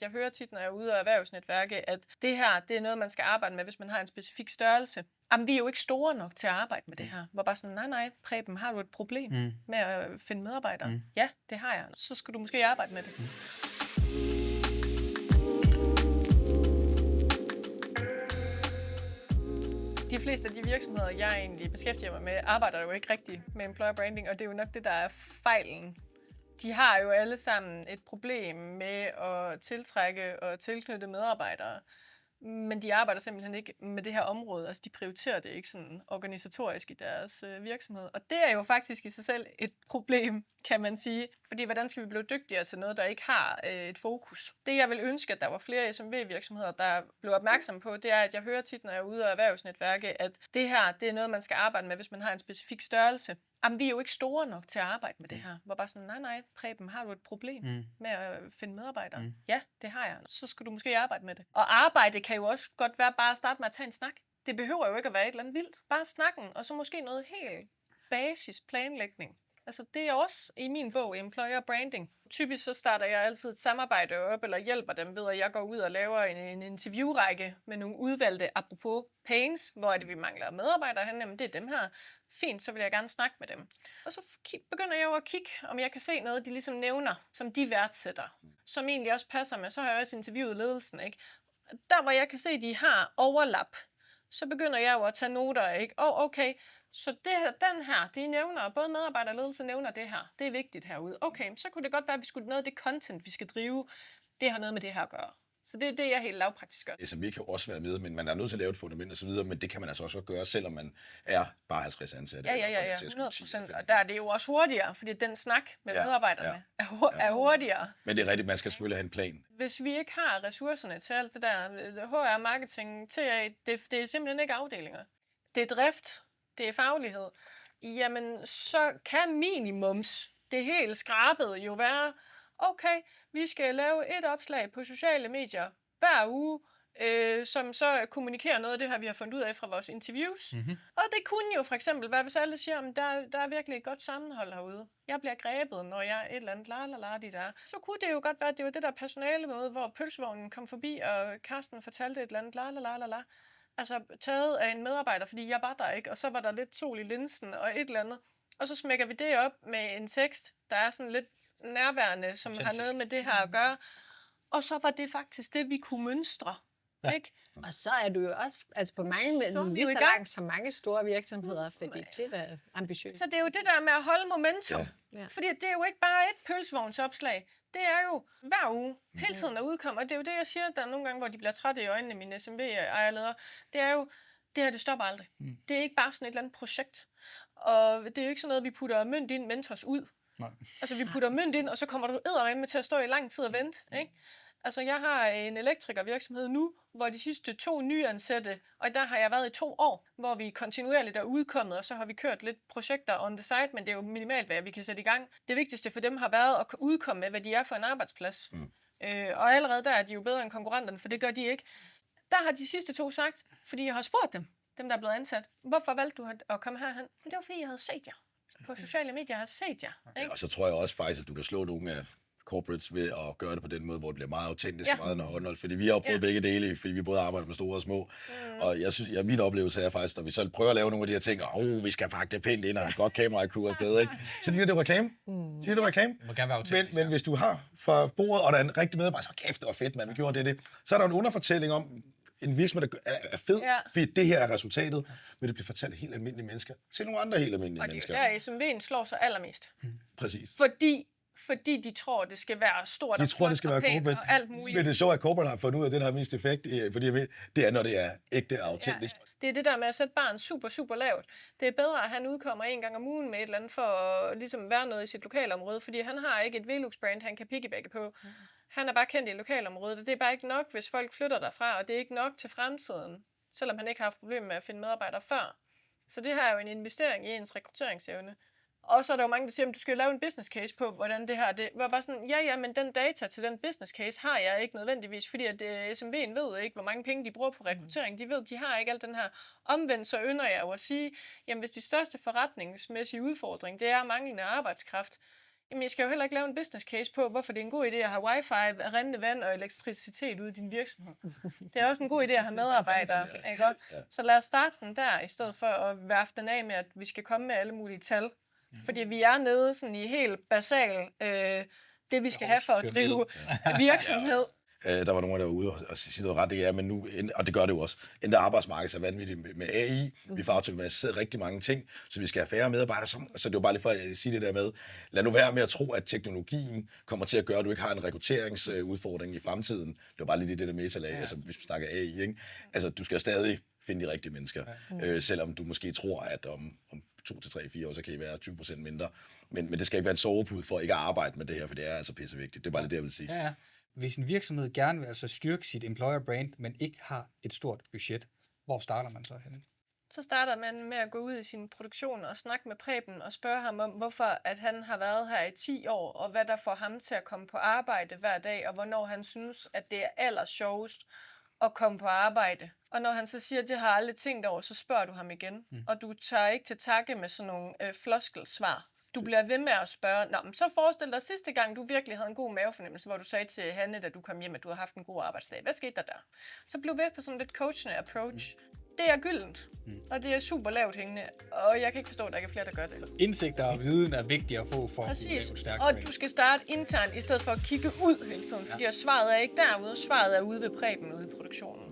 Jeg hører tit, når jeg er ude af erhvervsnetværke, at det her, det er noget, man skal arbejde med, hvis man har en specifik størrelse. Jamen, vi er jo ikke store nok til at arbejde med det her. Hvor bare sådan, nej, Preben, har du et problem med at finde medarbejdere? Ja, det har jeg. Så skal du måske arbejde med det. De fleste af de virksomheder, jeg egentlig beskæftiger mig med, arbejder jo ikke rigtigt med employer branding, og det er jo nok det, der er fejlen. De har jo alle sammen et problem med at tiltrække og tilknytte medarbejdere, men de arbejder simpelthen ikke med det her område. Altså, de prioriterer det ikke sådan organisatorisk i deres virksomhed. Og det er jo faktisk i sig selv et problem, kan man sige. Fordi hvordan skal vi blive dygtigere til noget, der ikke har et fokus? Det, jeg vil ønske, at der var flere SMV-virksomheder, der blev opmærksom på, det er, at jeg hører tit, når jeg er ude af erhvervsnetværke, at det her, det er noget, man skal arbejde med, hvis man har en specifik størrelse. Jamen, vi er jo ikke store nok til at arbejde med det her. Hvor bare sådan, nej, Preben, har du et problem med at finde medarbejdere? Ja, det har jeg. Så skal du måske arbejde med det. Og arbejde kan jo også godt være bare at starte med at tage en snak. Det behøver jo ikke at være et eller andet vildt. Bare snakken, og så måske noget helt basis planlægning. Altså, det er også i min bog employer branding. Typisk så starter jeg altid et samarbejde op, eller hjælper dem ved, at jeg går ud og laver en interviewrække med nogle udvalgte, apropos pains, hvor er det, vi mangler medarbejdere hen. Jamen, det er dem her. Fint, så vil jeg gerne snakke med dem. Og så begynder jeg jo at kigge, om jeg kan se noget, de ligesom nævner, som de værdsætter, som egentlig også passer med. Så har jeg også interviewet ledelsen, ikke? Der, hvor jeg kan se, at de har overlap, så begynder jeg jo at tage noter, ikke? Okay, så den her, de nævner, både medarbejder og ledelse nævner det her. Det er vigtigt herude. Okay, så kunne det godt være, at vi skulle noget af det content, vi skal drive, det har noget med det her at gøre. Så det er det, jeg helt lavpraktisk gør. SMV kan jo også være med, men man er nødt til at lave et fundament og så videre, men det kan man altså også gøre, selvom man er bare 50 ansatte. Ja, 100%. Og der er det jo også hurtigere, fordi den snak med medarbejderne er hurtigere. Men det er rigtigt, man skal selvfølgelig have en plan. Hvis vi ikke har ressourcerne til alt det der, HR, marketing, TA, det er simpelthen ikke afdelinger. Det er drift, det er faglighed. Jamen, så kan minimums det helt skrabede jo være, okay, vi skal lave et opslag på sociale medier hver uge, som så kommunikerer noget af det her, vi har fundet ud af fra vores interviews. Og det kunne jo for eksempel være, hvis alle siger, at der er virkelig et godt sammenhold herude. Jeg bliver grebet, når jeg er et eller andet der. Så kunne det jo godt være, at det var det der personalemøde, hvor pølsevognen kom forbi, og Karsten fortalte et eller andet Altså taget af en medarbejder, fordi jeg var der ikke, og så var der lidt sol i linsen og et eller andet. Og så smækker vi det op med en tekst, der er sådan lidt nærværende, som har noget med det her at gøre. Og så var det faktisk det, vi kunne mønstre. Ja. Ikke? Og så er du jo også på mange lige så langt som mange store virksomheder, fordi det er ambitiøst. Så det er jo det der med at holde momentum. Ja. Fordi det er jo ikke bare et pølsevognsopslag. Det er jo hver uge, hele tiden at udkomme. Og det er jo det, jeg siger, der er nogle gange, hvor de bliver trætte i øjnene, mine SMV-ejerledere. Det er jo, det her, det stopper aldrig. Det er ikke bare sådan et eller andet projekt. Og det er jo ikke sådan noget, vi putter mønt ind, mentors ud. Nej. Altså, vi putter mønt ind, og så kommer du eddermame med til at stå i lang tid og vente, ikke? Altså, jeg har en elektrikervirksomhed nu, hvor de sidste 2 nyansatte, og der har jeg været i 2 år, hvor vi kontinuerligt er udkommet, og så har vi kørt lidt projekter on the side, men det er jo minimalt, hvad vi kan sætte i gang. Det vigtigste for dem har været at udkomme med, hvad de er for en arbejdsplads. Og allerede der er de jo bedre end konkurrenterne, for det gør de ikke. Der har de sidste 2 sagt, fordi jeg har spurgt dem der er blevet ansat, hvorfor valgte du at komme herhen? Men det var, fordi jeg havde set jer. På sociale medier har jeg set jer. Ikke? Ja, og så tror jeg også faktisk, at du kan slå nogle af corporates ved at gøre det på den måde, hvor det bliver meget autentisk og meget underholdende. Fordi vi har jo prøvet begge dele, fordi vi både arbejder med store og små. Og jeg synes, min oplevelse er faktisk, at vi så prøver at lave nogle af de her ting, vi skal pakke det pænt ind og have et godt kamera-crew afsted, ikke? Så ligner det reklame. Men hvis du har fra bordet, og der er en rigtig medarbejder, så kæft, det var fedt, man, vi gjorde det. Så er der en underfortælling om, en virksomhed, der er fed, fordi det her er resultatet, men det bliver fortalt helt almindelige mennesker til nogle andre helt almindelige mennesker. Og det er der SMV'en slår sig allermest. Præcis. Fordi de tror, det skal være stort og flot og pænt og alt muligt. Men det er så, at corporate har fundet ud af, at det der har mest effekt, fordi det er, når det er ægte og autentisk. Ja. Det er det der med at sætte barn super, super lavt. Det er bedre, at han udkommer 1 gang om ugen med et eller andet, for at ligesom være noget i sit lokalområde, fordi han har ikke et Velux-brand, han kan piggybacke på. Han er bare kendt i lokalområdet, og det er bare ikke nok, hvis folk flytter derfra, og det er ikke nok til fremtiden, selvom han ikke har haft problemer med at finde medarbejdere før. Så det her er jo en investering i ens rekrutteringsevne. Og så er der jo mange, der siger, at du skal lave en business case på, hvordan det her... Det var bare sådan, men den data til den business case har jeg ikke nødvendigvis, fordi at SMV'en ved ikke, hvor mange penge de bruger på rekruttering. De ved, de har ikke al den her. Omvendt så ynder jeg jo at sige, jamen hvis de største forretningsmæssige udfordring, det er manglende arbejdskraft, Jamen, jeg skal jo heller ikke lave en business case på, hvorfor det er en god idé at have wifi, rindende vand og elektricitet ude i din virksomhed. Det er også en god idé at have medarbejdere, ikke? Så lad os starte den der, i stedet for at værfe den af med, at vi skal komme med alle mulige tal. Fordi vi er nede sådan i helt basal, det vi skal have for at drive virksomhed. Der var nogen, der var ude og sige noget ret, det er, men nu, og det gør det jo også, endda arbejdsmarkedet er vanvittigt med AI. Vi får automatiseret rigtig mange ting, så vi skal have færre medarbejdere. Så det er jo bare lige for at sige det der med, lad nu være med at tro, at teknologien kommer til at gøre, at du ikke har en rekrutteringsudfordring i fremtiden. Det var bare lige det der metalag, altså hvis vi snakker AI, ikke? Altså, du skal stadig finde de rigtige mennesker, selvom du måske tror, at om 2 til 3, 4 år, så kan I være 20% mindre. Men det skal ikke være en sovepude for ikke at arbejde med det her, for det er altså pissevigtigt. Det er bare det, jeg vil sige. Ja. Hvis en virksomhed gerne vil altså styrke sit employer brand, men ikke har et stort budget, hvor starter man så henne? Så starter man med at gå ud i sin produktion og snakke med Preben og spørge ham om, hvorfor at han har været her i 10 år, og hvad der får ham til at komme på arbejde hver dag, og hvornår han synes, at det er allersjovest at komme på arbejde. Og når han så siger, at det har jeg aldrig tænkt over, så spørger du ham igen. Og du tager ikke til takke med sådan nogle floskelsvar. Du bliver ved med at spørge, nå, men så forestil dig sidste gang, du virkelig havde en god mavefornemmelse, hvor du sagde til Hanne, da du kom hjem, at du har haft en god arbejdsdag. Hvad skete der? Så blev ved på sådan lidt coachende approach. Det er gyldent, og det er super lavt hængende, og jeg kan ikke forstå, at der ikke er flere, der gør det. Indsigter og viden er vigtigt at få for at lave et stærkt og du skal starte internt, i stedet for at kigge ud hele tiden, fordi svaret er ikke derude, svaret er ude ved Preben, ude i produktionen.